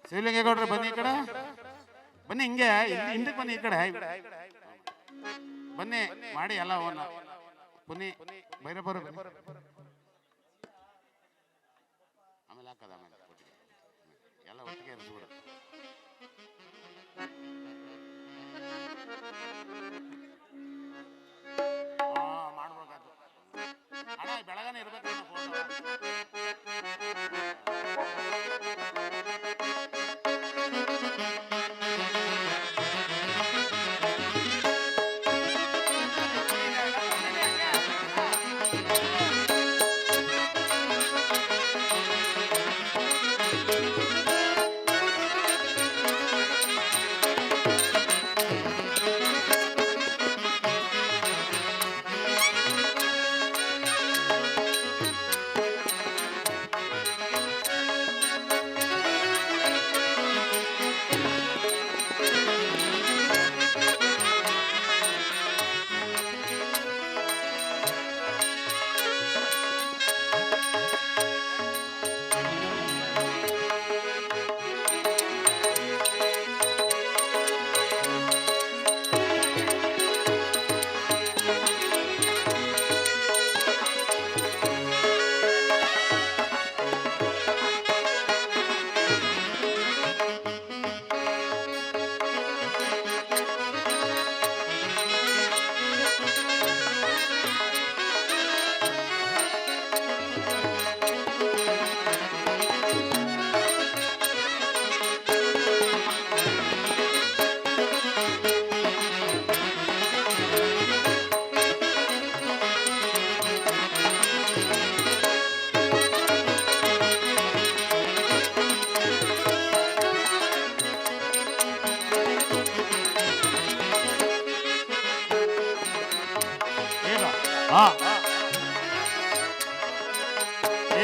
ಶಿವಲಿಂಗೇಗೌಡ್ರೆ ಬನ್ನಿ ಈ ಕಡೆ ಬನ್ನಿ, ಹಿಂಗೆ ಹಿಂದಕ್ಕೆ ಬನ್ನಿ, ಈ ಕಡೆ ಬನ್ನಿ ಮಾಡಿ ಎಲ್ಲ ಅವನ್ನ ಬನ್ನಿ ಭೈರಪ್ಪರು ಆಮೇಲೆ ಹಾಕದ ಆಮೇಲೆ ಎಲ್ಲ ಒಟ್ಟಿಗೆ ಇರಿಸ್ಬಿಡು. ಮಾಡ್ಬೇಕಾಯ್ತು ಅಣ್ಣ, ಬೆಳಗಾನೆ ಇರ್ಬೇಕು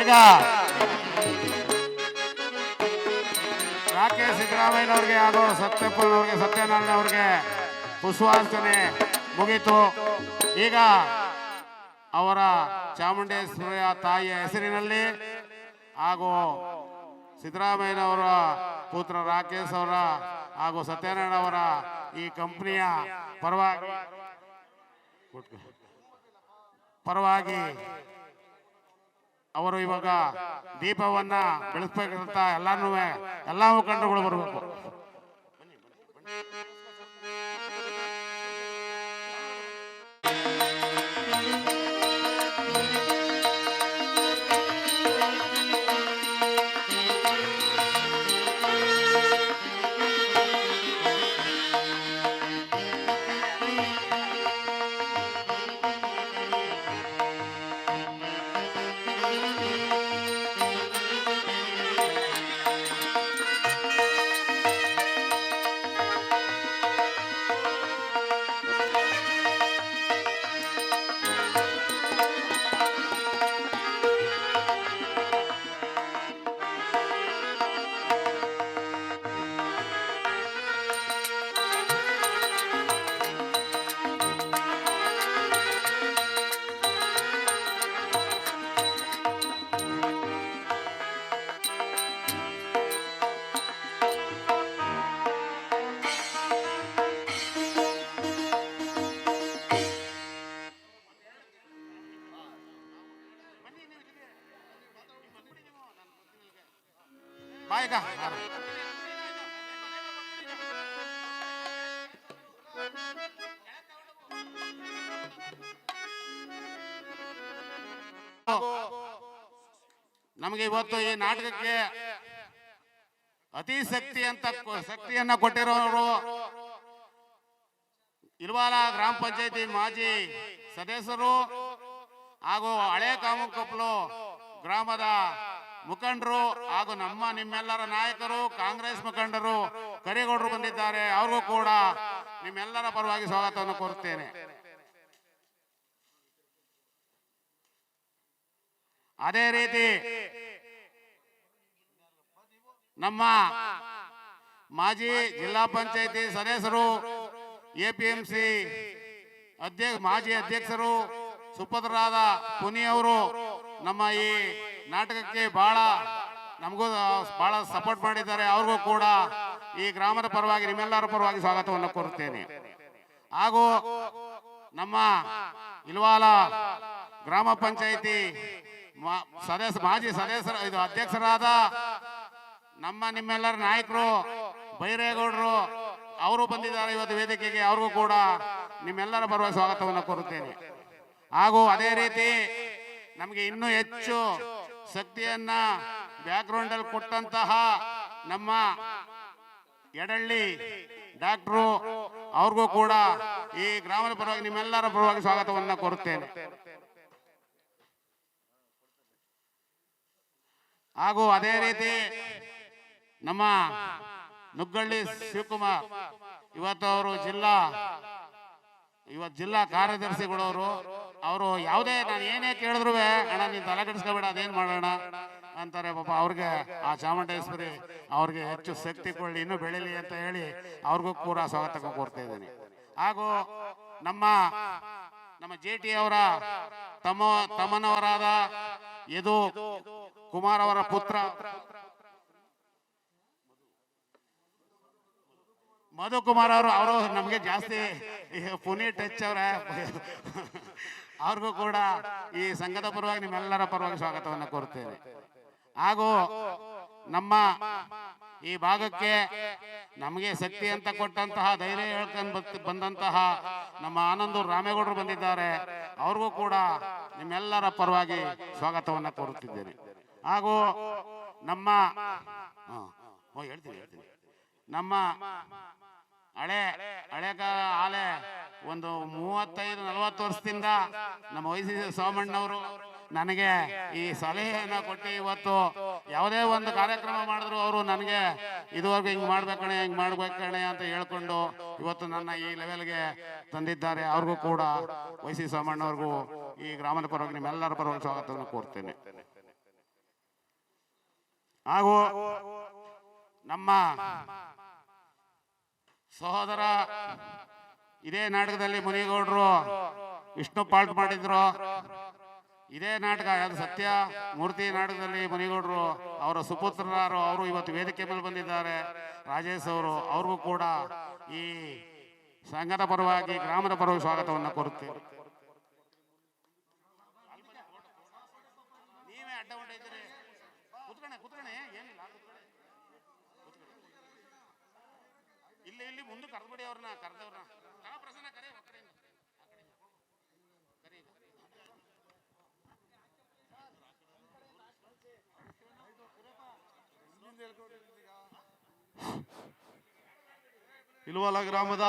ಈಗ ರಾಕೇಶ್ ಸಿದ್ದರಾಮಯ್ಯನವ್ರಿಗೆ ಹಾಗೂ ಸತ್ಯಪ್ಪನವ್ರಿಗೆ, ಸತ್ಯನಾರಾಯಣ ಅವ್ರಿಗೆ ಪುಷ್ಪಾರ್ಚನೆ ಮುಗೀತು. ಈಗ ಅವರ ಚಾಮುಂಡೇಶ್ವರಿಯ ತಾಯಿಯ ಹೆಸರಿನಲ್ಲಿ ಹಾಗೂ ಸಿದ್ದರಾಮಯ್ಯನವರ ಪುತ್ರ ರಾಕೇಶ್ ಅವರ ಹಾಗೂ ಸತ್ಯನಾರಾಯಣ ಅವರ ಈ ಕಂಪನಿಯ ಪರವಾಗಿ ಪರವಾಗಿ ಅವರು ಇವಾಗ ದೀಪವನ್ನ ಬೆಳೆಸ್ಬೇಕಂತ ಎಲ್ಲಾ ಮುಖಂಡರುಗಳು ಬರಬೇಕು. ಬಾಯ್ಗ ನಮಗೆ ಇವತ್ತು ಈ ನಾಟಕಕ್ಕೆ ಅತಿ ಶಕ್ತಿಯನ್ನ ಕೊಟ್ಟಿರೋರು ಇಲ್ವಾಲ ಗ್ರಾಮ ಪಂಚಾಯತಿ ಮಾಜಿ ಸದಸ್ಯರು ಹಾಗೂ ಹಳೆ ಕಾಮಕೊಪ್ಪಲು ಗ್ರಾಮದ ಮುಖಂಡರು ಹಾಗೂ ನಿಮ್ಮೆಲ್ಲರ ನಾಯಕರು ಕಾಂಗ್ರೆಸ್ ಮುಖಂಡರು ಕರಿಗೌಡರು ಬಂದಿದ್ದಾರೆ. ಅವ್ರಿಗೂ ಕೂಡ ನಿಮ್ಮೆಲ್ಲರ ಪರವಾಗಿ ಸ್ವಾಗತವನ್ನು ಕೋರುತ್ತೇನೆ. ಅದೇ ರೀತಿ ನಮ್ಮ ಮಾಜಿ ಜಿಲ್ಲಾ ಪಂಚಾಯತಿ ಸದಸ್ಯರು, ಎಪಿಎಂಸಿ ಮಾಜಿ ಅಧ್ಯಕ್ಷರು ಸುಪುತ್ರರಾದ ಪುನಿ ಅವರು ನಮ್ಮ ಈ ನಾಟಕಕ್ಕೆ ನಮಗೂ ಬಹಳ ಸಪೋರ್ಟ್ ಮಾಡಿದ್ದಾರೆ. ಅವ್ರಿಗೂ ಕೂಡ ಈ ಗ್ರಾಮದ ಪರವಾಗಿ ನಿಮ್ಮೆಲ್ಲರ ಪರವಾಗಿ ಸ್ವಾಗತವನ್ನು ಕೋರುತ್ತೇನೆ. ಹಾಗೂ ನಮ್ಮ ಇಲ್ವಾಲ ಗ್ರಾಮ ಪಂಚಾಯಿತಿ ಮಾಜಿ ಸದಸ್ಯರು ಅಧ್ಯಕ್ಷರಾದ ನಿಮ್ಮೆಲ್ಲರ ನಾಯಕರು ಬೈರೇಗೌಡರು ಅವರು ಬಂದಿದ್ದಾರೆ ಇವತ್ತು ವೇದಿಕೆಗೆ. ಅವ್ರಿಗೂ ಕೂಡ ನಿಮ್ಮೆಲ್ಲರ ಪರವಾಗಿ ಸ್ವಾಗತವನ್ನು ಕೋರುತ್ತೇನೆ. ಹಾಗೂ ಅದೇ ರೀತಿ ನಮಗೆ ಇನ್ನೂ ಹೆಚ್ಚು ಶಕ್ತಿಯನ್ನ ಬ್ಯಾಕ್ಗ್ರೌಂಡ್ ಅಲ್ಲಿ ಕೊಟ್ಟಂತಹ ನಮ್ಮ ಎಡಳ್ಳಿ ಡಾಕ್ಟ್ರು ಅವ್ರಿಗೂ ಕೂಡ ಈ ಗ್ರಾಮದ ಪರವಾಗಿ ನಿಮ್ಮೆಲ್ಲರ ಪರವಾಗಿ ಸ್ವಾಗತವನ್ನ ಕೋರುತ್ತೇನೆ. ಹಾಗೂ ಅದೇ ರೀತಿ ನಮ್ಮ ನುಗ್ಗಳ್ಳಿ ಶಿವಕುಮಾರ್ ಇವತ್ತು ಅವರು ಜಿಲ್ಲಾ ಕಾರ್ಯದರ್ಶಿಗಳವರು. ಅವರು ಯಾವುದೇ ನಾನು ಏನೇ ಕೇಳಿದ್ರು ಅಣ್ಣ ನೀನು ತಲೆ ಕೆಡಿಸ್ಕೋಬೇಡ, ಅದೇನು ಮಾಡೋಣ ಅಂತಾರೆ. ಪಾಪ ಅವ್ರಿಗೆ ಆ ಚಾಮುಂಡೇಶ್ವರಿ ಅವ್ರಿಗೆ ಹೆಚ್ಚು ಶಕ್ತಿ ಕೊಳ್ಳಿ, ಇನ್ನೂ ಬೆಳೀಲಿ ಅಂತ ಹೇಳಿ ಅವ್ರಿಗೂ ಕೂಡ ಸ್ವಾಗತ ಕೋರ್ತಾ ಇದ್ದೀನಿ. ಹಾಗೂ ನಮ್ಮ JT ಅವರ ತಮ್ಮನವರಾದ ಯದು ಕುಮಾರ್ ಅವರ ಪುತ್ರ ಮಧುಕುಮಾರ್ ಅವರು ನಮಗೆ ಜಾಸ್ತಿ ಪುನಿ ಟಚ್ ಅವರ. ಅವ್ರಿಗೂ ಕೂಡ ಈ ಸಂಘದ ಪರವಾಗಿ ನಿಮ್ಮೆಲ್ಲರ ಪರವಾಗಿ ಸ್ವಾಗತವನ್ನು ಕೋರುತ್ತೇನೆ. ಹಾಗೂ ನಮ್ಮ ಈ ಭಾಗಕ್ಕೆ ನಮಗೆ ಶಕ್ತಿ ಅಂತ ಕೊಟ್ಟಂತಹ ಧೈರ್ಯ ಹೇಳ್ಕೊಂಡು ಬಂದಂತಹ ನಮ್ಮ ಆನಂದೂರು ರಾಮೇಗೌಡರು ಬಂದಿದ್ದಾರೆ. ಅವ್ರಿಗೂ ಕೂಡ ನಿಮ್ಮೆಲ್ಲರ ಪರವಾಗಿ ಸ್ವಾಗತವನ್ನು ಕೋರುತ್ತಿದ್ದೇನೆ. ಹಾಗೂ ಹೇಳ್ತೀನಿ ನಮ್ಮ ಹಳೆ ಒಂದು 35-40 ವರ್ಷದಿಂದ ನಮ್ಮ ವೈಸಿ ಸೋಮಣ್ಣವರು ನನಗೆ ಈ ಸಲಹೆಯನ್ನ ಕೊಟ್ಟು ಇವತ್ತು ಯಾವುದೇ ಒಂದು ಕಾರ್ಯಕ್ರಮ ಮಾಡಿದ್ರು ಅವರು ನನಗೆ ಇದುವರೆಗೂ ಹಿಂಗ್ ಮಾಡ್ಬೇಕಣೆ ಅಂತ ಹೇಳ್ಕೊಂಡು ಇವತ್ತು ನನ್ನ ಈ ಲೆವೆಲ್ಗೆ ತಂದಿದ್ದಾರೆ. ಅವ್ರಿಗೂ ಕೂಡ ವೈಸಿ ಸೋಮಣ್ಣವ್ರಿಗೂ ಈ ಗ್ರಾಮದ ಪರವಾಗಿ ನಿಮ್ಮೆಲ್ಲರ ಪರವಾಗಿ ಸ್ವಾಗತವನ್ನು ಕೋರ್ತೇನೆ. ಹಾಗೂ ನಮ್ಮ ಸಹೋದರ ಇದೇ ನಾಟಕದಲ್ಲಿ ಮುನಿಗೌಡರು ವಿಷ್ಣು ಪಾಲ್ಟ್ ಮಾಡಿದ್ರು. ಇದೇ ನಾಟಕ ಯಾವುದು ಸತ್ಯ ಮೂರ್ತಿ ನಾಟಕದಲ್ಲಿ ಮುನಿಗೌಡರು ಅವರ ಸುಪುತ್ರರು ಅವರು ಇವತ್ತು ವೇದಿಕೆ ಮೇಲೆ ಬಂದಿದ್ದಾರೆ. ರಾಜೇಶ್ ಅವರು, ಅವ್ರಿಗೂ ಕೂಡ ಈ ಸಂಘದ ಪರವಾಗಿ ಗ್ರಾಮದ ಪರವಾಗಿ ಸ್ವಾಗತವನ್ನು ಕೋರುತ್ತೇವೆ. ಮುಂದೆ ಕರೆದ್ಬಿಡಿ ಅವ್ರನ್ನ ಕರೆದವ್ರನ್ನ ಪ್ರಸನ್ನ ಕರೆ ಇಲ್ವಾಲ ಗ್ರಾಮದ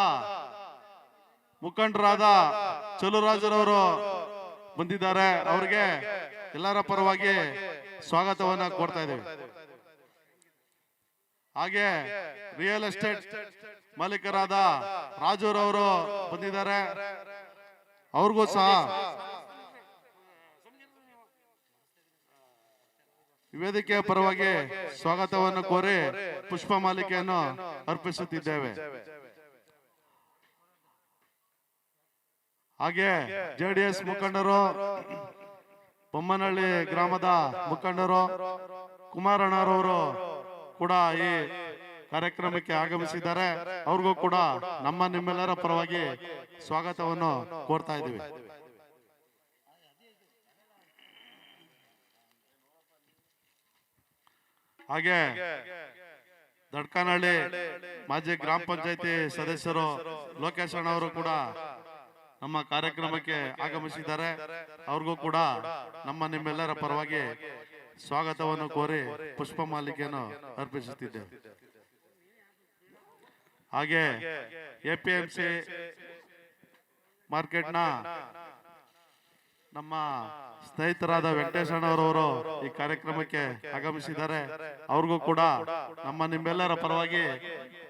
ಮುಖಂಡರಾದ ಚಲುರಾಜರವರು ಬಂದಿದ್ದಾರೆ. ಅವರಿಗೆ ಎಲ್ಲರ ಪರವಾಗಿ ಸ್ವಾಗತವನ್ನ ಕೊಡ್ತಾ ಇದ್ದೇವೆ. ಹಾಗೆ ರಿಯಲ್ ಎಸ್ಟೇಟ್ ಮಾಲೀಕರಾದ ರಾಜೂರವರು ಬಂದಿದ್ದಾರೆ. ಅವ್ರಿಗೂ ಸಹ ವೇದಿಕೆಯ ಪರವಾಗಿ ಸ್ವಾಗತವನ್ನು ಕೋರಿ ಪುಷ್ಪ ಮಾಲಿಕೆಯನ್ನು ಅರ್ಪಿಸುತ್ತಿದ್ದೇವೆ. ಹಾಗೆ ಜೆಡಿಎಸ್ ಮುಖಂಡರು, ಬೊಮ್ಮನಹಳ್ಳಿ ಗ್ರಾಮದ ಮುಖಂಡರು ಕುಮಾರಣ್ಣರವರು ಕೂಡ ಈ ಕಾರ್ಯಕ್ರಮಕ್ಕೆ ಆಗಮಿಸಿದ್ದಾರೆ. ಅವ್ರಿಗೂ ಕೂಡ ನಿಮ್ಮೆಲ್ಲರ ಪರವಾಗಿ ಸ್ವಾಗತವನ್ನು ಕೋರ್ತಾ ಇದ್ದೀವಿ. ಹಾಗೆ ದಡ್ಕನಹಳ್ಳಿ ಮಾಜಿ ಗ್ರಾಮ ಪಂಚಾಯತಿ ಸದಸ್ಯರು ಲೋಕೇಶ್ ಅಣ್ಣವರು ಕೂಡ ನಮ್ಮ ಕಾರ್ಯಕ್ರಮಕ್ಕೆ ಆಗಮಿಸಿದ್ದಾರೆ. ಅವ್ರಿಗೂ ಕೂಡ ನಿಮ್ಮೆಲ್ಲರ ಪರವಾಗಿ ಸ್ವಾಗತವನ್ನು ಕೋರಿ ಪುಷ್ಪ ಮಾಲಿಕೆಯನ್ನು ಅರ್ಪಿಸುತ್ತಿದ್ದೇವೆ. ಹಾಗೆ ಎಪಿಎಂಸಿ ಮಾರ್ಕೆಟ್ನ ನಮ್ಮ ಸ್ನೇಹಿತರಾದ ವೆಂಕಟೇಶ್ ಅಣ್ಣವರವರು ಈ ಕಾರ್ಯಕ್ರಮಕ್ಕೆ ಆಗಮಿಸಿದ್ದಾರೆ. ಅವ್ರಿಗೂ ಕೂಡ ನಿಮ್ಮೆಲ್ಲರ ಪರವಾಗಿ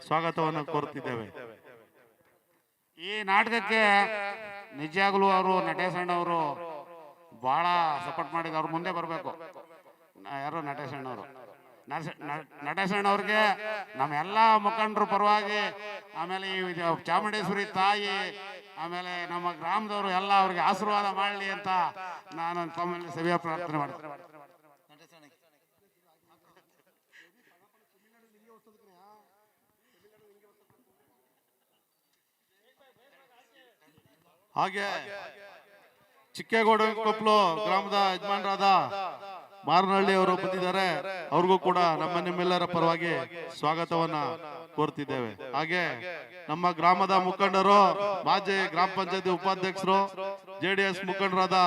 ಸ್ವಾಗತವನ್ನು ಕೋರುತ್ತಿದ್ದೇವೆ. ಈ ನಾಟಕಕ್ಕೆ ನಿಜವಾಗ್ಲೂ ಅವರು ನಟೇಶಣ್ಣವರು ಬಹಳ ಸಪೋರ್ಟ್ ಮಾಡಿದ್ರು. ಅವ್ರು ಮುಂದೆ ಬರಬೇಕು. ಯಾರು ನಟೇಶಣ್ಣವರು, ನಟೇಶಣ್ಣವ್ರಿಗೆ ನಮ್ಮೆಲ್ಲ ಮುಖಂಡರ ಪರವಾಗಿ, ಆಮೇಲೆ ಈ ಚಾಮುಂಡೇಶ್ವರಿ ತಾಯಿ, ಆಮೇಲೆ ನಮ್ಮ ಗ್ರಾಮದವರು ಎಲ್ಲ ಅವ್ರಿಗೆ ಆಶೀರ್ವಾದ ಮಾಡಲಿ ಅಂತ ನಾನು ತಮ್ಮಲ್ಲಿ ಸಭೆಯ ಪ್ರಾರ್ಥನೆ ಮಾಡ್ತೇನೆ. ಹಾಗೆ ಚಿಕ್ಕೇಗೌಡ ಕೊಪ್ಪಲು ಗ್ರಾಮದ ಯಜಮಾನರಾದ ಮಾರನಹಳ್ಳಿ ಅವರು ಬಂದಿದ್ದಾರೆ. ಅವ್ರಿಗೂ ಕೂಡ ನಿಮ್ಮೆಲ್ಲರ ಪರವಾಗಿ ಸ್ವಾಗತವನ್ನ ಕೋರ್ತಿದ್ದೇವೆ. ಹಾಗೆ ನಮ್ಮ ಗ್ರಾಮದ ಮುಖಂಡರು, ಮಾಜಿ ಗ್ರಾಮ ಪಂಚಾಯತಿ ಉಪಾಧ್ಯಕ್ಷರು, ಜೆಡಿಎಸ್ ಮುಖಂಡರಾದ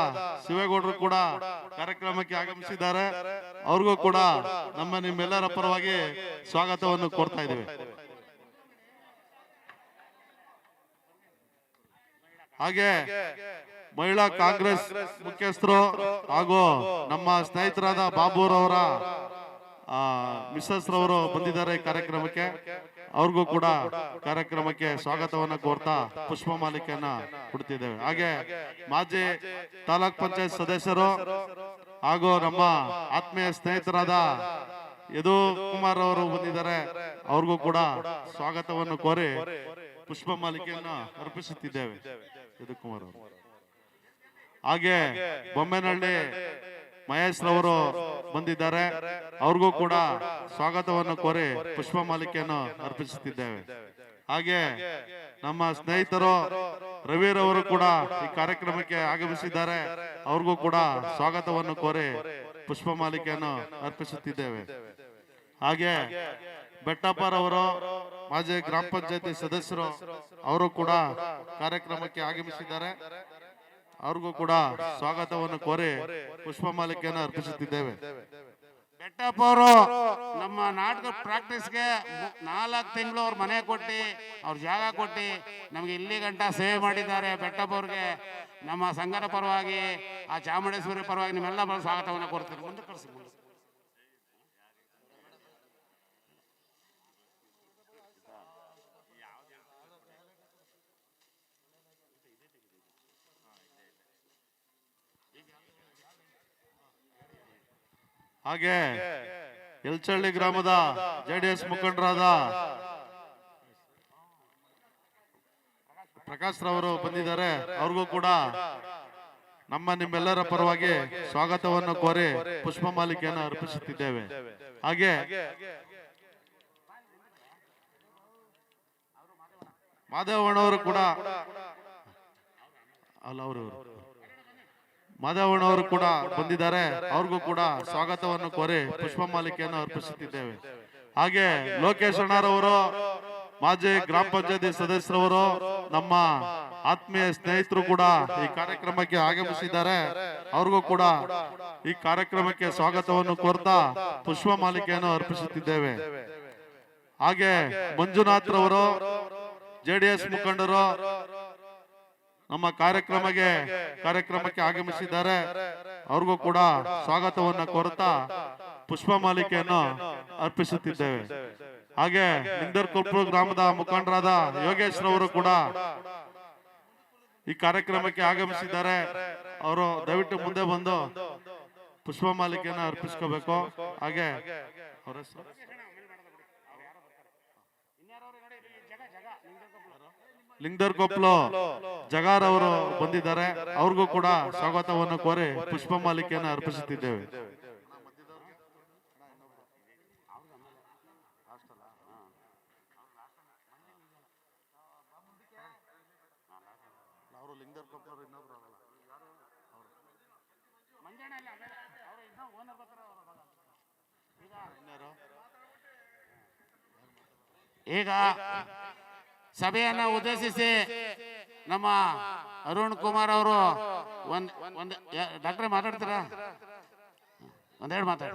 ಶಿವೇಗೌಡರು ಕೂಡ ಕಾರ್ಯಕ್ರಮಕ್ಕೆ ಆಗಮಿಸಿದ್ದಾರೆ. ಅವ್ರಿಗೂ ಕೂಡ ನಿಮ್ಮೆಲ್ಲರ ಪರವಾಗಿ ಸ್ವಾಗತವನ್ನು ಕೋರ್ತಾ ಇದ್ದೇವೆ. ಹಾಗೆ ಮಹಿಳಾ ಕಾಂಗ್ರೆಸ್ ಮುಖ್ಯಸ್ಥರು ಹಾಗೂ ನಮ್ಮ ಸ್ನೇಹಿತರಾದ ಬಾಬುರವರ ಮಿಸಸ್ ರವರು ಬಂದಿದ್ದಾರೆ ಈ ಕಾರ್ಯಕ್ರಮಕ್ಕೆ. ಅವ್ರಿಗೂ ಕೂಡ ಕಾರ್ಯಕ್ರಮಕ್ಕೆ ಸ್ವಾಗತವನ್ನು ಕೋರ್ತಾ ಪುಷ್ಪ ಮಾಲಿಕೆಯನ್ನ ಕೊಡ್ತಿದ್ದೇವೆ. ಹಾಗೆ ಮಾಜಿ ತಾಲೂಕ್ ಪಂಚಾಯತ್ ಸದಸ್ಯರು ಹಾಗೂ ನಮ್ಮ ಆತ್ಮೀಯ ಸ್ನೇಹಿತರಾದ ಯದು ಕುಮಾರ್ ಅವರು ಬಂದಿದ್ದಾರೆ. ಅವ್ರಿಗೂ ಕೂಡ ಸ್ವಾಗತವನ್ನು ಕೋರಿ ಪುಷ್ಪ ಮಾಲಿಕೆಯನ್ನ ಅರ್ಪಿಸುತ್ತಿದ್ದೇವೆ. ಯದು ಕುಮಾರ್ ಅವರು. ಹಾಗೆ ಬೊಮ್ಮೇನಹಳ್ಳಿ ಮಹೇಶ್ ರವರು ಬಂದಿದ್ದಾರೆ. ಅವ್ರಿಗೂ ಕೂಡ ಸ್ವಾಗತವನ್ನು ಕೋರಿ ಪುಷ್ಪ ಮಾಲಿಕೆಯನ್ನು ಅರ್ಪಿಸುತ್ತಿದ್ದೇವೆ. ಹಾಗೆ ನಮ್ಮ ಸ್ನೇಹಿತರು ರವಿರವರು ಕೂಡ ಈ ಕಾರ್ಯಕ್ರಮಕ್ಕೆ ಆಗಮಿಸಿದ್ದಾರೆ. ಅವ್ರಿಗೂ ಕೂಡ ಸ್ವಾಗತವನ್ನು ಕೋರಿ ಪುಷ್ಪ ಮಾಲಿಕೆಯನ್ನು ಅರ್ಪಿಸುತ್ತಿದ್ದೇವೆ. ಹಾಗೆ ಬೆಟ್ಟಪ್ಪರವರು ಮಾಜಿ ಗ್ರಾಮ ಪಂಚಾಯತಿ ಸದಸ್ಯರು, ಅವರು ಕೂಡ ಕಾರ್ಯಕ್ರಮಕ್ಕೆ ಆಗಮಿಸಿದ್ದಾರೆ. ಅವ್ರಿಗೂ ಕೂಡ ಸ್ವಾಗತವನ್ನು ಕೋರಿ ಪುಷ್ಪ ಮಾಲಿಕೆಯನ್ನು ಅರ್ಪಿಸುತ್ತಿದ್ದೇವೆ. ಬೆಟ್ಟಪ್ಪ ಅವರು ನಮ್ಮ ನಾಟಕ ಪ್ರಾಕ್ಟೀಸ್ಗೆ 4 ತಿಂಗಳು ಅವ್ರ ಮನೆ ಕೊಟ್ಟು, ಅವ್ರ ಜಾಗ ಕೊಟ್ಟು ನಮ್ಗೆ ಇಲ್ಲಿ ಗಂಟ ಸೇವೆ ಮಾಡಿದ್ದಾರೆ. ಬೆಟ್ಟಪ್ಪ ಅವ್ರಿಗೆ ನಮ್ಮ ಸಂಘದ ಪರವಾಗಿ, ಆ ಚಾಮುಂಡೇಶ್ವರಿ ಪರವಾಗಿ ನಿಮ್ಮೆಲ್ಲ ಸ್ವಾಗತವನ್ನು ಕೋರ್ತೀವಿ. ಮುಂದೆ ಕಳಿಸಿ. ಹಾಗೆ ಯಲ್ಚಳ್ಳಿ ಗ್ರಾಮದ ಜೆಡಿಎಸ್ ಮುಖಂಡರಾದ ಪ್ರಕಾಶ್ ರವರು ಬಂದಿದ್ದಾರೆ. ಅವ್ರಿಗೂ ಕೂಡ ನಿಮ್ಮೆಲ್ಲರ ಪರವಾಗಿ ಸ್ವಾಗತವನ್ನು ಕೋರಿ ಪುಷ್ಪ ಮಾಲಿಕೆಯನ್ನು ಅರ್ಪಿಸುತ್ತಿದ್ದೇವೆ. ಹಾಗೆ ಮಾದೇವಣ್ಣವರು ಕೂಡ ಮಾದೇವಣ್ಣವರು ಕೂಡ ಬಂದಿದ್ದಾರೆ. ಅವ್ರಿಗೂ ಕೂಡ ಸ್ವಾಗತವನ್ನು ಕೋರಿ ಪುಷ್ಪ ಮಾಲಿಕೆಯನ್ನು ಅರ್ಪಿಸುತ್ತಿದ್ದೇವೆ. ಹಾಗೆ ಲೋಕೇಶ್ ಅಣ್ಣರವರು ಮಾಜಿ ಗ್ರಾಮ ಪಂಚಾಯತಿ ಸದಸ್ಯರವರು ನಮ್ಮ ಆತ್ಮೀಯ ಸ್ನೇಹಿತರು ಕೂಡ ಈ ಕಾರ್ಯಕ್ರಮಕ್ಕೆ ಆಗಮಿಸಿದ್ದಾರೆ. ಅವ್ರಿಗೂ ಕೂಡ ಈ ಕಾರ್ಯಕ್ರಮಕ್ಕೆ ಸ್ವಾಗತವನ್ನು ಕೋರ್ತಾ ಪುಷ್ಪ ಮಾಲಿಕೆಯನ್ನು ಅರ್ಪಿಸುತ್ತಿದ್ದೇವೆ. ಹಾಗೆ ಮಂಜುನಾಥ್ ರವರು JDS ಮುಖಂಡರು ನಮ್ಮ ಕಾರ್ಯಕ್ರಮಕ್ಕೆ ಆಗಮಿಸಿದ್ದಾರೆ. ಅವ್ರಿಗೂ ಕೂಡ ಸ್ವಾಗತವನ್ನು ಕೋರುತ್ತಾ ಪುಷ್ಪ ಮಾಲಿಕೆಯನ್ನು ಅರ್ಪಿಸುತ್ತಿದ್ದೇವೆ. ಹಾಗೆ ನಿಂದರ್ಕೊಪ್ಪಲು ಗ್ರಾಮದ ಮುಖಂಡರಾದ ಯೋಗೇಶ್ ರವರು ಕೂಡ ಈ ಕಾರ್ಯಕ್ರಮಕ್ಕೆ ಆಗಮಿಸಿದ್ದಾರೆ. ಅವರು ದಯವಿಟ್ಟು ಮುಂದೆ ಬಂದು ಪುಷ್ಪ ಮಾಲಿಕೆಯನ್ನು ಅರ್ಪಿಸ್ಕೋಬೇಕು. ಹಾಗೆ ಅವರ ಹೆಸರು ಲಿಂಗದರ್ಕೊಪ್ಲು ಜಗಾರ್ ಅವರು ಬಂದಿದ್ದಾರೆ. ಅವ್ರಿಗೂ ಕೂಡ ಸ್ವಾಗತವನ್ನು ಕೋರಿ ಪುಷ್ಪ ಮಾಲಿಕೆಯನ್ನು ಅರ್ಪಿಸುತ್ತಿದ್ದೇವೆ. ಈಗ ಸಭೆಯನ್ನ ಉದ್ದೇಶಿಸಿ ನಮ್ಮ ಅರುಣ್ ಕುಮಾರ್ ಅವರು ಡಾಕ್ಟ್ರೆ ಮಾತಾಡ್ತೀರಾ? ಒಂದೆರಡು ಮಾತಾಡ.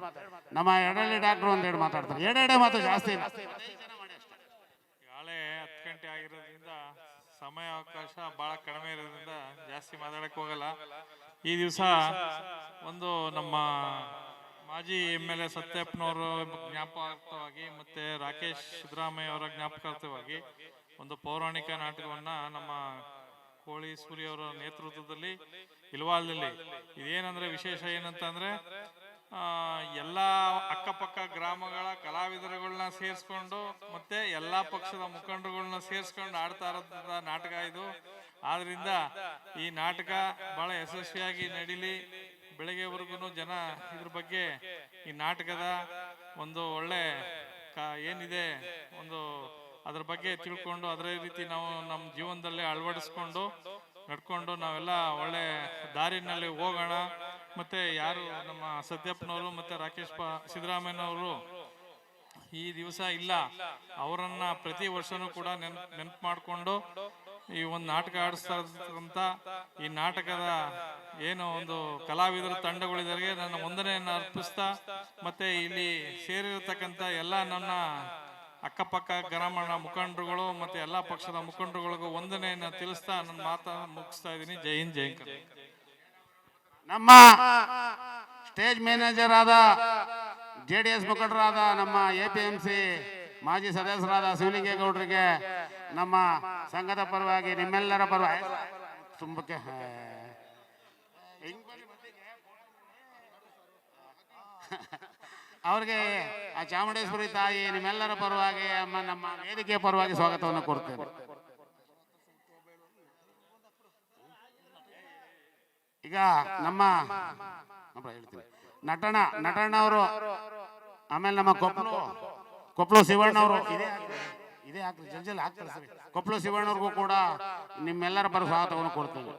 ನಮ್ಮ ಎಡಳ್ಳಿ ಡಾಕ್ಟರ್ ಒಂದೆರಡು ಮಾತಾಡ್ತಾರೆ. ಎರಡೆರಡೇ ಮಾತು, ಜಾಸ್ತಿ ಇಲ್ಲ. ಈಗಾಗಲೇ 10 ಗಂಟೆ ಆಗಿರೋದ್ರಿಂದ ಸಮಯ ಅವಕಾಶ ಬಹಳ ಕಡಿಮೆ ಇರೋದ್ರಿಂದ ಜಾಸ್ತಿ ಮಾತಾಡಕ್ ಹೋಗಲ್ಲ. ಈ ದಿವಸ ಒಂದು ನಮ್ಮ ಮಾಜಿ MLA ಸತ್ಯಪ್ಪನವರು ಜ್ಞಾಪಕಾರ್ಥವಾಗಿ ಮತ್ತೆ ರಾಕೇಶ್ ಸಿದ್ದರಾಮಯ್ಯ ಅವರ ಜ್ಞಾಪಕಾರ್ಥವಾಗಿ ಒಂದು ಪೌರಾಣಿಕ ನಾಟಕವನ್ನ ನಮ್ಮ ಕೋಳಿ ಸೂರ್ಯ ಅವರ ನೇತೃತ್ವದಲ್ಲಿ ಇಲ್ವಾಲ್ದಲ್ಲಿ, ಇದೇನಂದ್ರೆ ವಿಶೇಷ ಏನಂತಂದ್ರೆ ಎಲ್ಲಾ ಅಕ್ಕಪಕ್ಕ ಗ್ರಾಮಗಳ ಕಲಾವಿದರುಗಳನ್ನ ಸೇರಿಸ್ಕೊಂಡು ಮತ್ತೆ ಎಲ್ಲಾ ಪಕ್ಷದ ಮುಖಂಡರುಗಳನ್ನ ಸೇರಿಸ್ಕೊಂಡು ಆಡ್ತಾ ಇರೋದ ನಾಟಕ ಇದು. ಆದ್ರಿಂದ ಈ ನಾಟಕ ಬಹಳ ಯಶಸ್ವಿಯಾಗಿ ನಡೀಲಿ, ಬೆಳಗ್ಗೆವರೆಗೂ ಜನ ಇದ್ರ ಬಗ್ಗೆ ಈ ನಾಟಕದ ಒಂದು ಒಳ್ಳೆ ಏನಿದೆ ಒಂದು ಅದ್ರ ಬಗ್ಗೆ ತಿಳ್ಕೊಂಡು ಅದೇ ರೀತಿ ನಾವು ನಮ್ಮ ಜೀವನದಲ್ಲಿ ಅಳವಡಿಸ್ಕೊಂಡು ನಡ್ಕೊಂಡು ನಾವೆಲ್ಲ ಒಳ್ಳೆ ದಾರಿನಲ್ಲಿ ಹೋಗೋಣ. ಮತ್ತೆ ಯಾರು ನಮ್ಮ ಸತ್ಯಪ್ಪನವರು ಮತ್ತೆ ರಾಕೇಶ್ ಸಿದ್ದರಾಮಯ್ಯನವರು ಈ ದಿವಸ ಇಲ್ಲ, ಅವರನ್ನ ಪ್ರತಿ ವರ್ಷನೂ ಕೂಡ ನೆನಪು ಮಾಡಿಕೊಂಡು ಈ ಒಂದು ನಾಟಕ ಆಡಿಸ್ತಾ ಇರ್ತಕ್ಕಂಥ ಈ ನಾಟಕದ ಏನು ಒಂದು ಕಲಾವಿದರ ತಂಡಗಳಿದ್ದಾರೆ ನನ್ನ ವಂದನೆಯನ್ನು ಅರ್ಪಿಸ್ತಾ ಮತ್ತೆ ಇಲ್ಲಿ ಸೇರಿರತಕ್ಕಂಥ ಎಲ್ಲ ನನ್ನ ಅಕ್ಕಪಕ್ಕ ಗ್ರಾಮೀಣ ಮುಖಂಡರುಗಳು ಮತ್ತೆ ಎಲ್ಲಾ ಪಕ್ಷದ ಮುಖಂಡರುಗಳಿಗೂ ವಂದನೆಯನ್ನು ತಿಳಿಸ್ತಾ ನನ್ನ ಮಾತನ್ನು ಮುಗಿಸ್ತಾ ಇದ್ದೀನಿ. ಜೈ ಹಿಂದ್, ಜೈ ಕರ್ನಾಟಕ. ನಮ್ಮ ಸ್ಟೇಜ್ ಮ್ಯಾನೇಜರ್ ಆದ JDS ಮುಖಂಡರಾದ ನಮ್ಮ APMC ಮಾಜಿ ಸದಸ್ಯರಾದ ಶಿವಲಿಂಗೇಗೌಡರಿಗೆ ನಮ್ಮ ಸಂಘದ ಪರವಾಗಿ ನಿಮ್ಮೆಲ್ಲರ ಪರವಾಗಿ ತುಂಬಕ್ಕೆ ಅವ್ರಿಗೆ ಆ ಚಾಮುಂಡೇಶ್ವರಿ ತಾಯಿ ನಿಮ್ಮೆಲ್ಲರ ಪರವಾಗಿ ನಮ್ಮ ವೇದಿಕೆಯ ಪರವಾಗಿ ಸ್ವಾಗತವನ್ನು ಕೋರ್ತೇನೆ. ಈಗ ನಮ್ಮ ಹೇಳ್ತೀನಿ ನಟಣ್ಣ ಅವರು, ಆಮೇಲೆ ನಮ್ಮ ಕೊಪ್ಪಳು ಶಿವಣ್ಣ ಅವರು, ಇದೇ ಹಾಕ್ರಿ ಜಲ್ಜಲ್ ಹಾಕ್ತಾರೆ ಸರಿ. ಕೊಪ್ಪಳು ಶಿವಣ್ಣವ್ರಿಗೂ ಕೂಡ ನಿಮ್ಮೆಲ್ಲರ ಪರ ಸ್ವಾಗತವನ್ನು ಕೋರ್ತೇನೆ.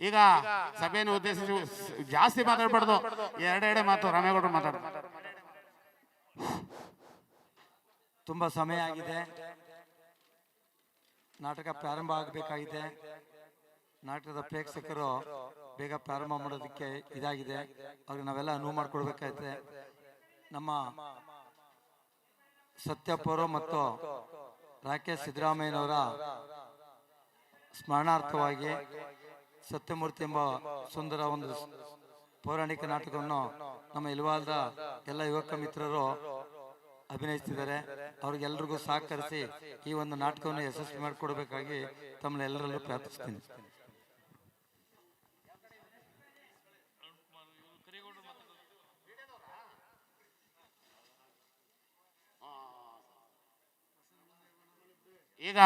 ಈಗ ಸಭೆಯನ್ನು ಉದ್ದೇಶಿಸಿ ಜಾಸ್ತಿ ಮಾತಾಡ್ಬಾರ್ದು, ಎರಡೆರಡೆ ಮಾತು ರಾಮೇಗೌಡರು ಮಾತಾಡ್ತಾರೆ. ತುಂಬಾ ಸಮಯ ಆಗಿದೆ, ನಾಟಕ ಪ್ರಾರಂಭ ಆಗಬೇಕಾಗಿದೆ. ನಾಟಕದ ಪ್ರೇಕ್ಷಕರು ಬೇಗ ಪ್ರಾರಂಭ ಮಾಡೋದಕ್ಕೆ ಇದಾಗಿದೆ, ಅವ್ರಿಗೆ ನಾವೆಲ್ಲ ಅನುವು ಮಾಡಿಕೊಡ್ಬೇಕಾಯ್ತೆ. ನಮ್ಮ ಸತ್ಯಪ್ಪವರು ಮತ್ತು ರಾಕೇಶ್ ಸಿದ್ದರಾಮಯ್ಯನವರ ಸ್ಮರಣಾರ್ಥವಾಗಿ ಸತ್ಯಮೂರ್ತಿ ಎಂಬ ಸುಂದರ ಒಂದು ಪೌರಾಣಿಕ ನಾಟಕವನ್ನು ನಮ್ಮ ಇಲ್ವಾಲ್ದ ಎಲ್ಲ ಯುವಕ ಮಿತ್ರರು ಅಭಿನಯಿಸ್ತಿದ್ದಾರೆ. ಅವ್ರಿಗೆಲ್ರಿಗೂ ಸಹಕರಿಸಿ ಈ ಒಂದು ನಾಟಕವನ್ನು ಯಶಸ್ವಿ ಮಾಡಿಕೊಡ್ಬೇಕಾಗಿ ತಮ್ಮನ್ನೆಲ್ಲರಲ್ಲೂ ಪ್ರಾರ್ಥಿಸ್ತೀನಿ. ಈಗ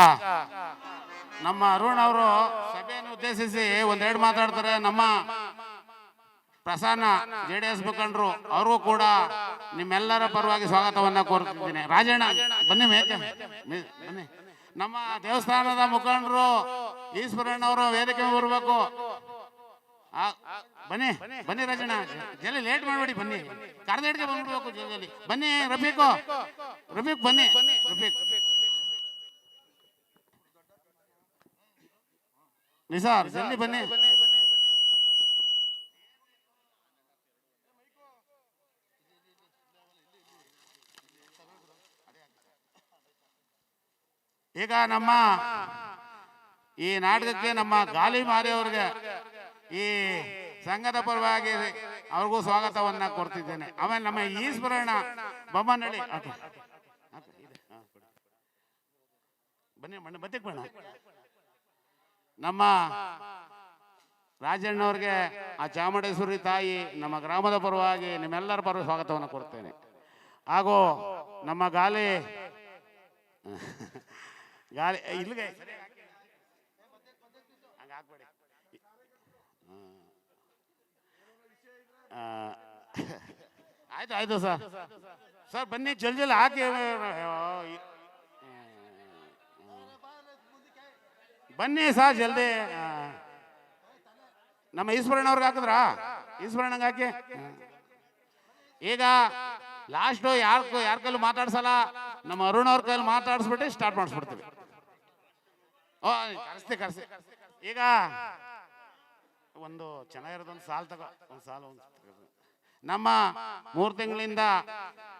ನಮ್ಮ ಅರುಣ್ ಅವರು ಸಭೆಯನ್ನು ಉದ್ದೇಶಿಸಿ ಒಂದೆರಡು ಮಾತಾಡ್ತಾರೆ. ನಮ್ಮ ಪ್ರಸನ್ನ JDS ಮುಖಂಡರು, ಅವ್ರಿಗೂ ಕೂಡ ನಿಮ್ಮೆಲ್ಲರ ಪರವಾಗಿ ಸ್ವಾಗತವನ್ನ ಕೋರ್ತಿದ್ದೀನಿ. ರಾಜಣ್ಣ ಬನ್ನಿ, ಬನ್ನಿ. ನಮ್ಮ ದೇವಸ್ಥಾನದ ಮುಖಂಡರು ಈಶ್ವರಣ್ಣವರು ವೇದಿಕೆ ಬರಬೇಕು. ಬನ್ನಿ ಬನ್ನಿ ರಾಜಣ್ಣ, ಜಲ್ದಿ ಲೇಟ್ ಮಾಡಬೇಡಿ, ಬನ್ನಿ ಕರ್ನಾಟಕ ಬಂದ್ಬಿಡ್ಬೇಕು ಜಲ್ದಿ. ಬನ್ನಿ ರಫೀಕ್ ಬನ್ನಿ, ರಫೀಕ್ ನಿಸಾರ್ ಜಲ್ದಿ ಬನ್ನಿ. ಈಗ ನಮ್ಮ ಈ ನಾಟಕಕ್ಕೆ ನಮ್ಮ ಗಾಲಿ ಮಾದೇವ್ರಿಗೆ ಈ ಸಂಘದ ಪರವಾಗಿ ಅವ್ರಿಗೂ ಸ್ವಾಗತವನ್ನ ಕೊಡ್ತಿದ್ದೇನೆ. ಆಮೇಲೆ ನಮ್ಮ ಈಶ್ವರಣ್ಣ ಬೊಮ್ಮನಹಳ್ಳಿ ಬನ್ನಿ ಬತ್ತಿಕ್ ಬಣ್ಣ, ನಮ್ಮ ರಾಜಣ್ಣವ್ರಿಗೆ ಆ ಚಾಮುಂಡೇಶ್ವರಿ ತಾಯಿ ನಮ್ಮ ಗ್ರಾಮದ ಪರವಾಗಿ ನಿಮ್ಮೆಲ್ಲರ ಪರವಾಗಿ ಸ್ವಾಗತವನ್ನು ಕೊಡ್ತೇನೆ. ಹಾಗೂ ನಮ್ಮ ಗಾಲಿ ಇಲ್ಲಿಗೆ ಹಂಗೆ ಹಾಕ್ಬೇಡಿ. ಆಯ್ತು ಸರ್ ಬನ್ನಿ ಜಲ್ದಿ ಹಾಕಿ ಬನ್ನಿ ಸರ್ ಜಲ್ದಿ. ನಮ್ಮ ಈಶ್ವರಣ್ಣವ್ರಿಗೆ ಹಾಕಿದ್ರಾ? ಈಶ್ವರಣ್ಣಂಗೆ ಹಾಕಿ. ಈಗ ಲಾಸ್ಟು ಯಾರ ಕೈಲಿ ಮಾತಾಡ್ಸಲ್ಲ, ನಮ್ಮ ಅರುಣ್ ಅವ್ರ ಕೈಲಿ ಮಾತಾಡಿಸ್ಬಿಟ್ಟು ಸ್ಟಾರ್ಟ್ ಮಾಡಿಸ್ಬಿಡ್ತೀವಿ. ಕರೆಸ್ತಿ ಈಗ ಒಂದು ಚೆನ್ನಾಗಿರೋದೊಂದು ಸಾಲು ತಗೋ, ಒಂದು ಸಾಲು ನಮ್ಮ 3 ತಿಂಗಳಿಂದ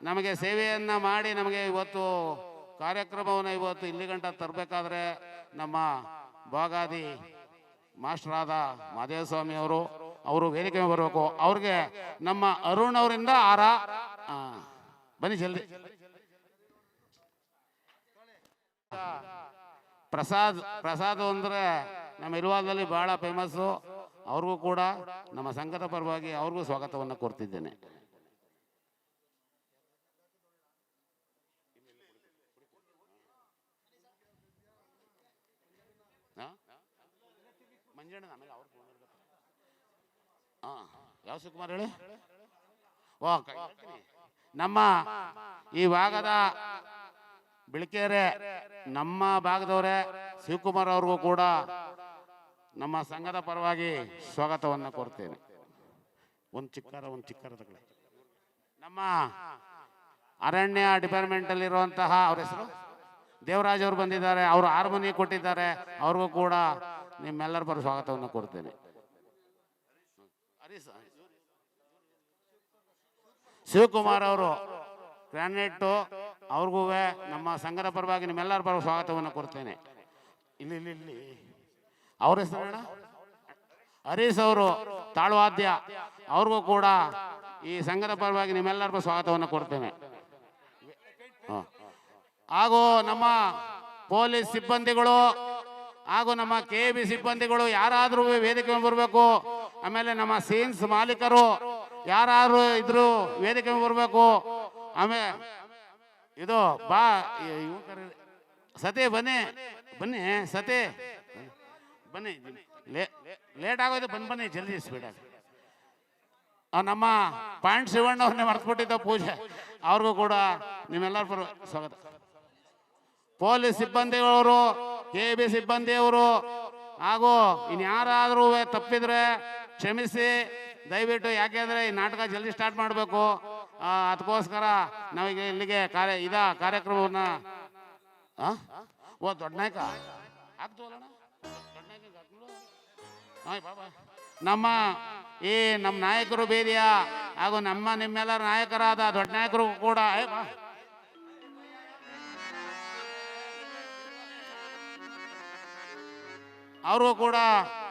ನಮಗೆ ಸೇವೆಯನ್ನ ಮಾಡಿ ನಮಗೆ ಇವತ್ತು ಕಾರ್ಯಕ್ರಮವನ್ನು ಇವತ್ತು ಇಲ್ಲಿ ಗಂಟ ತರಬೇಕಾದ್ರೆ ನಮ್ಮ ಬಾಗಾದಿ ಮಾಸ್ಟರ್ ಆದ ಮಾದೇವಸ್ವಾಮಿ ಅವರು ವೇದಿಕೆ ಬರಬೇಕು. ಅವ್ರಿಗೆ ನಮ್ಮ ಅರುಣ್ ಅವರಿಂದ ಬನ್ನಿ ಜಲ್ದಿ. ಪ್ರಸಾದ್ ಅಂದ್ರೆ ನಮ್ಮ ಇಲ್ವಾಲದಲ್ಲಿ ಬಹಳ ಫೇಮಸ್ಸು. ಅವ್ರಿಗೂ ಕೂಡ ನಮ್ಮ ಸಂಘದ ಪರವಾಗಿ ಅವ್ರಿಗೂ ಸ್ವಾಗತವನ್ನು ಕೊಡ್ತಿದ್ದೇನೆ. ಯಾವ ಸುಕುಮಾರ್ ಹೇಳಿ. ನಮ್ಮ ಈ ಭಾಗದ ಬಿಳಿಕೆರೆ ನಮ್ಮ ಭಾಗದವರೇ ಶಿವಕುಮಾರ್ ಅವ್ರಿಗೂ ಕೂಡ ನಮ್ಮ ಸಂಘದ ಪರವಾಗಿ ಸ್ವಾಗತವನ್ನು ಕೊಡ್ತೇನೆ. ಒಂದು ಚಿಕ್ಕರ ತಗೊಳ್ಳಿ. ನಮ್ಮ ಅರಣ್ಯ ಡಿಪಾರ್ಟ್ಮೆಂಟ್ ಅಲ್ಲಿ ಇರುವಂತಹ ಅವ್ರ ಹೆಸರು ದೇವರಾಜ್ ಅವರು ಬಂದಿದ್ದಾರೆ. ಅವರು ಹಾರ್ಮೋನಿ ಕೊಟ್ಟಿದ್ದಾರೆ. ಅವ್ರಿಗೂ ಕೂಡ ನಿಮ್ಮೆಲ್ಲರ ಪರ ಸ್ವಾಗತವನ್ನು ಕೊಡ್ತೇನೆ. ಶಿವಕುಮಾರ್ ಅವರು ಗ್ರಾನೈಟ್ ಅವ್ರಿಗೂ ನಮ್ಮ ಸಂಘದ ಪರವಾಗಿ ನಿಮ್ಮೆಲ್ಲರ ಪರ ಸ್ವಾಗತವನ್ನು ಕೊಡ್ತೇನೆ. ಇಲ್ಲಿ ಅವ್ರ ಹೆಸರು ಹರೀಶ್ ಅವರು ತಾಳ್ವಾದ್ಯ, ಅವ್ರಿಗೂ ಕೂಡ ಈ ಸಂಘದ ಪರವಾಗಿ ನಿಮ್ಮೆಲ್ಲರ ಸ್ವಾಗತವನ್ನು ಕೊಡ್ತೇನೆ. ಹಾಗೂ ನಮ್ಮ ಪೊಲೀಸ್ ಸಿಬ್ಬಂದಿಗಳು ಹಾಗೂ ನಮ್ಮ KAB ಸಿಬ್ಬಂದಿಗಳು ಯಾರಾದರೂ ವೇದಿಕೆ ಬರಬೇಕು. ಆಮೇಲೆ ನಮ್ಮ ಸೀನ್ಸ್ ಮಾಲೀಕರು ಯಾರು ಇದ್ರು ವೇದಿಕೆ ಬರಬೇಕು. ಆಮೇಲೆ ಇದು ಸತಿ ಬನ್ನಿ ಸತಿ ಬನ್ನಿ, ಲೇಟ್ ಆಗೋದು ಬನ್ನಿ ಜಲ್ದಿ ಸ್ಪೀಡ್ ಆಗಿ. ನಮ್ಮ ಪಾಯಿಂಟ್ ಶಿವಣ್ಣ ಅವ್ರನ್ನೇ ಮರ್ತ್ಬಿಟ್ಟಿದ್ದ ಪೂಜೆ, ಅವ್ರಿಗೂ ಕೂಡ ನಿಮ್ಮೆಲ್ಲರ ಪರ ಸ್ವಾಗತ. ಪೊಲೀಸ್ ಸಿಬ್ಬಂದಿಗಳವರು, KAB ಸಿಬ್ಬಂದಿಯವರು ಹಾಗೂ ಇನ್ಯಾರಾದರೂ ತಪ್ಪಿದ್ರೆ ಕ್ಷಮಿಸಿ ದಯವಿಟ್ಟು. ಯಾಕೆಂದ್ರೆ ಈ ನಾಟಕ ಜಲ್ದಿ ಸ್ಟಾರ್ಟ್ ಮಾಡಬೇಕು. ಅದಕ್ಕೋಸ್ಕರ ನಾವೀಗ ಇಲ್ಲಿಗೆ ಕಾರ್ಯಕ್ರಮವನ್ನ ದೊಡ್ಡ ನಾಯಕ ಆಗ್ತವಲ್ಲ ನಮ್ಮ ನಮ್ಮ ನಾಯಕರು ಬೇದಿಯ ಹಾಗೂ ನಿಮ್ಮೆಲ್ಲರ ನಾಯಕರಾದ ದೊಡ್ಡ ನಾಯಕರು ಕೂಡ ಅವ್ರಿಗೂ ಕೂಡ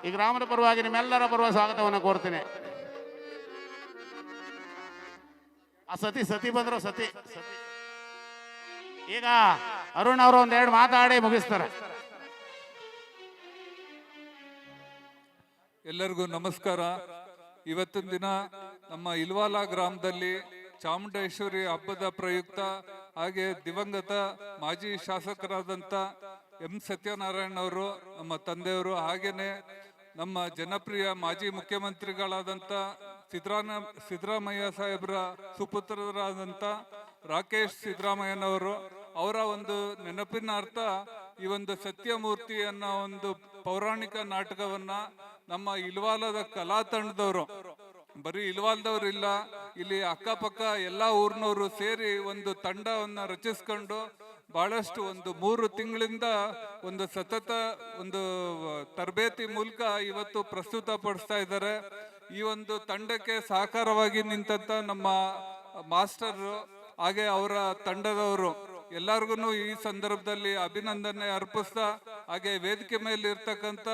ಈ ಗ್ರಾಮದ ಪರವಾಗಿ ನಿಮ್ಮೆಲ್ಲರ ಪರವಾಗಿ ಸ್ವಾಗತವನ್ನು ಕೋರ್ತೀನಿ. ಆ ಸತಿ ಬಂದ್ರು ಸತಿ. ಈಗ ಅರುಣ್ ಅವರು ಒಂದೆರಡು ಮಾತಾಡಿ ಮುಗಿಸ್ತಾರೆ. ಎಲ್ಲರಿಗೂ ನಮಸ್ಕಾರ. ಇವತ್ತಿನ ದಿನ ನಮ್ಮ ಇಲ್ವಾಲ ಗ್ರಾಮದಲ್ಲಿ ಚಾಮುಂಡೇಶ್ವರಿ ಹಬ್ಬದ ಪ್ರಯುಕ್ತ ಹಾಗೆ ದಿವಂಗತ ಮಾಜಿ ಶಾಸಕರಾದಂಥ ಎಂ ಸತ್ಯನಾರಾಯಣ ಅವರು, ನಮ್ಮ ತಂದೆಯವರು, ಹಾಗೇನೆ ನಮ್ಮ ಜನಪ್ರಿಯ ಮಾಜಿ ಮುಖ್ಯಮಂತ್ರಿಗಳಾದಂಥ ಸಿದ್ದರಾಮಯ್ಯ ಸಾಹೇಬ್ರ ಸುಪುತ್ರರಾದಂಥ ರಾಕೇಶ್ ಸಿದ್ದರಾಮಯ್ಯನವರು ಅವರ ಒಂದು ನೆನಪಿನಾರ್ಥ ಈ ಒಂದು ಸತ್ಯಮೂರ್ತಿ ಅನ್ನೋ ಒಂದು ಪೌರಾಣಿಕ ನಾಟಕವನ್ನ ನಮ್ಮ ಇಲ್ವಾಲದ ಕಲಾ ತಂಡದವರು ಬರೀ ಇಲ್ವಾಲ್ದವ್ರಿಲ್ಲ, ಇಲ್ಲಿ ಅಕ್ಕಪಕ್ಕ ಎಲ್ಲ ಊರಿನವರು ಸೇರಿ ಒಂದು ತಂಡವನ್ನು ರಚಿಸ್ಕೊಂಡು ಬಹಳಷ್ಟು ಒಂದು 3 ತಿಂಗಳಿಂದ ಒಂದು ಸತತ ಒಂದು ತರಬೇತಿ ಮೂಲಕ ಇವತ್ತು ಪ್ರಸ್ತುತ ಪಡಿಸ್ತಾ ಇದ್ದಾರೆ. ಈ ಒಂದು ತಂಡಕ್ಕೆ ಸಹಕಾರವಾಗಿ ನಿಂತಂತ ನಮ್ಮ ಮಾಸ್ಟರ್ ಹಾಗೆ ಅವರ ತಂಡದವರು ಎಲ್ಲರಿಗೂ ಈ ಸಂದರ್ಭದಲ್ಲಿ ಅಭಿನಂದನೆ ಅರ್ಪಿಸ್ತಾ, ಹಾಗೆ ವೇದಿಕೆ ಮೇಲೆ ಇರ್ತಕ್ಕಂಥ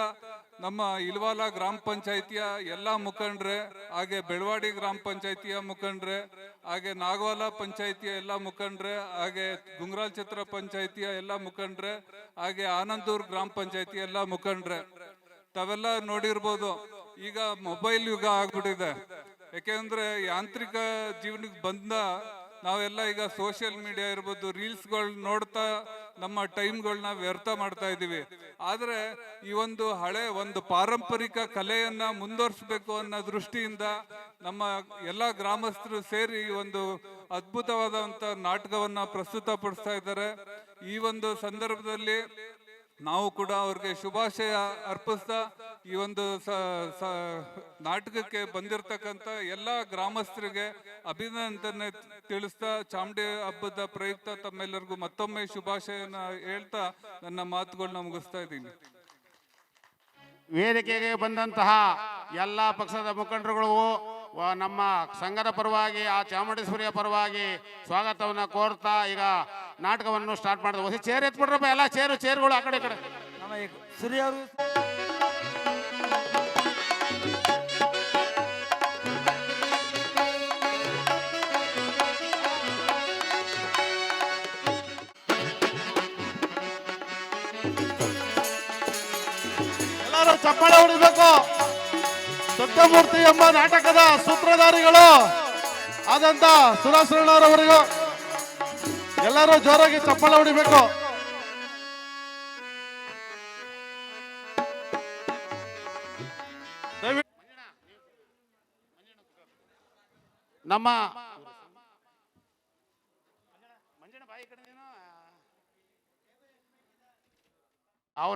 ನಮ್ಮ ಇಲ್ವಾಲ ಗ್ರಾಮ ಪಂಚಾಯಿತಿಯ ಎಲ್ಲ ಮುಖಂಡ್ರೆ, ಹಾಗೆ ಬೆಳವಾಡಿ ಗ್ರಾಮ ಪಂಚಾಯಿತಿಯ ಮುಖಂಡ್ರೆ, ಹಾಗೆ ನಾಗವಾಲ ಪಂಚಾಯಿತಿಯ ಎಲ್ಲ ಮುಖಂಡ್ರೆ, ಹಾಗೆ ಗುಂಗ್ರಾಲ್ ಛತ್ರ ಪಂಚಾಯಿತಿಯ ಎಲ್ಲ ಮುಖಂಡ್ರೆ, ಹಾಗೆ ಆನಂದೂರ್ ಗ್ರಾಮ ಪಂಚಾಯಿತಿ ಎಲ್ಲ ಮುಖಂಡ್ರೆ, ತಾವೆಲ್ಲ ನೋಡಿರ್ಬೋದು ಈಗ ಮೊಬೈಲ್ ಯುಗ ಆಗ್ಬಿಟ್ಟಿದೆ. ಯಾಕೆಂದ್ರೆ ಯಾಂತ್ರಿಕ ಜೀವನಕ್ಕೆ ಬಂದ ನಾವೆಲ್ಲ ಈಗ ಸೋಷಿಯಲ್ ಮೀಡಿಯಾ ಇರ್ಬೋದು, ರೀಲ್ಸ್ಗಳು ನೋಡ್ತಾ ನಮ್ಮ ಟೈಮ್ಗಳನ್ನ ವ್ಯರ್ಥ ಮಾಡ್ತಾ ಇದೀವಿ. ಆದ್ರೆ ಈ ಒಂದು ಹಳೆ ಒಂದು ಪಾರಂಪರಿಕ ಕಲೆಯನ್ನ ಮುಂದುವರಿಸಬೇಕು ಅನ್ನೋ ದೃಷ್ಟಿಯಿಂದ ನಮ್ಮ ಎಲ್ಲ ಗ್ರಾಮಸ್ಥರು ಸೇರಿ ಈ ಒಂದು ಅದ್ಭುತವಾದಂತ ನಾಟಕವನ್ನ ಪ್ರಸ್ತುತಪಡಿಸ್ತಾ ಇದ್ದಾರೆ. ಈ ಒಂದು ಸಂದರ್ಭದಲ್ಲಿ ನಾವು ಕೂಡ ಅವ್ರಿಗೆ ಶುಭಾಶಯ ಅರ್ಪಿಸ್ತಾ, ಈ ಒಂದು ನಾಟಕಕ್ಕೆ ಬಂದಿರತಕ್ಕಂತ ಎಲ್ಲ ಗ್ರಾಮಸ್ಥರಿಗೆ ಅಭಿನಂದನೆ ತಿಳಿಸ್ತಾ, ಚಾಮುಂಡಿ ಹಬ್ಬದ ಪ್ರಯುಕ್ತ ತಮ್ಮೆಲ್ಲರಿಗೂ ಮತ್ತೊಮ್ಮೆ ಶುಭಾಶಯನ ಹೇಳ್ತಾ ನನ್ನ ಮಾತುಗಳನ್ನ ಮುಗಿಸ್ತಾ ಇದ್ದೀನಿ. ವೇದಿಕೆಗೆ ಬಂದಂತಹ ಎಲ್ಲ ಪಕ್ಷದ ಮುಖಂಡರುಗಳು ನಮ್ಮ ಸಂಘದ ಪರವಾಗಿ, ಆ ಚಾಮುಂಡೇಶ್ವರಿಯ ಪರವಾಗಿ ಸ್ವಾಗತವನ್ನ ಕೋರ್ತಾ ಈಗ ನಾಟಕವನ್ನು ಸ್ಟಾರ್ಟ್ ಮಾಡಿದ. ಹೊಸ ಚೇರ್ ಎತ್ಬಿಡ್ರಪ್ಪ, ಎಲ್ಲ ಚೇರುಗಳು ಆ ಕಡೆ ಕಡೆ. ನಮ್ಮ ಸೂರ್ಯ ಅವರು ಎಲ್ಲರೂ ಚಪ್ಪಾಳೆ ಹೊಡಿಬೇಕು. ಸತ್ಯಮೂರ್ತಿ ಎಂಬ ನಾಟಕದ ಸೂತ್ರಧಾರಿಗಳು ಆದಂತ ಸುರಾಸುರಣ್ಣವರವರಿಗೂ ಎಲ್ಲರೂ ಜೋರಾಗಿ ಚಪ್ಪಾಳೆ ಹೊಡಿಬೇಕು. ನಮ್ಮ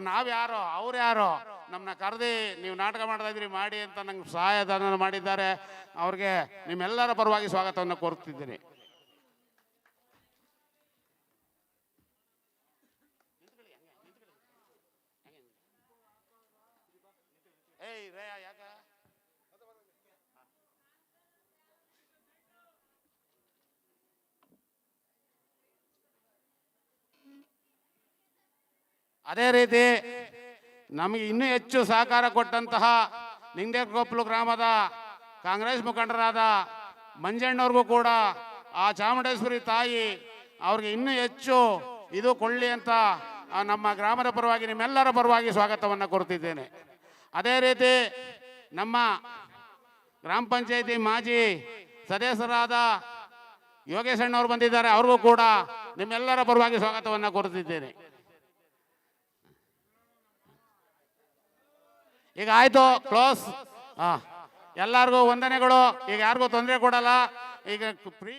ನಾವ್ಯಾರೋ ಅವ್ರು ಯಾರೋ ನಮ್ಮನ್ನ ಕರೆದಿ ನೀವು ನಾಟಕ ಮಾಡ್ತಾ ಇದ್ರಿ ಮಾಡಿ ಅಂತ ನಂಗೆ ಸಹಾಯಧನ ಮಾಡಿದ್ದಾರೆ. ಅವ್ರಿಗೆ ನಿಮ್ಮೆಲ್ಲರ ಪರವಾಗಿ ಸ್ವಾಗತವನ್ನು ಕೋರುತ್ತಿದ್ದೀನಿ. ಅದೇ ರೀತಿ ನಮಗೆ ಇನ್ನೂ ಹೆಚ್ಚು ಸಹಕಾರ ಕೊಟ್ಟಂತಹ ನಿಂಗೇಕೊಪ್ಪಲು ಗ್ರಾಮದ ಕಾಂಗ್ರೆಸ್ ಮುಖಂಡರಾದ ಮಂಜಣ್ಣವ್ರಿಗೂ ಕೂಡ ಆ ಚಾಮುಂಡೇಶ್ವರಿ ತಾಯಿ ಅವ್ರಿಗೆ ಇನ್ನೂ ಹೆಚ್ಚು ಇದು ಕೊಳ್ಳಿ ಅಂತ ನಮ್ಮ ಗ್ರಾಮದ ಪರವಾಗಿ ನಿಮ್ಮೆಲ್ಲರ ಪರವಾಗಿ ಸ್ವಾಗತವನ್ನು ಕೊಡ್ತಿದ್ದೇನೆ. ಅದೇ ರೀತಿ ನಮ್ಮ ಗ್ರಾಮ ಪಂಚಾಯತಿ ಮಾಜಿ ಸದಸ್ಯರಾದ ಯೋಗೇಶಣ್ಣವ್ರು ಬಂದಿದ್ದಾರೆ, ಅವ್ರಿಗೂ ಕೂಡ ನಿಮ್ಮೆಲ್ಲರ ಪರವಾಗಿ ಸ್ವಾಗತವನ್ನು ಕೊಡ್ತಿದ್ದೇನೆ. ಈಗ ಆಯ್ತು, ಕ್ಲೋಸ್. ಎಲ್ಲರಿಗೂ ವಂದನೆಗಳು. ಈಗ ಯಾರಿಗೂ ತೊಂದರೆ ಕೊಡಲ್ಲ. ಈಗ ಫ್ರೀ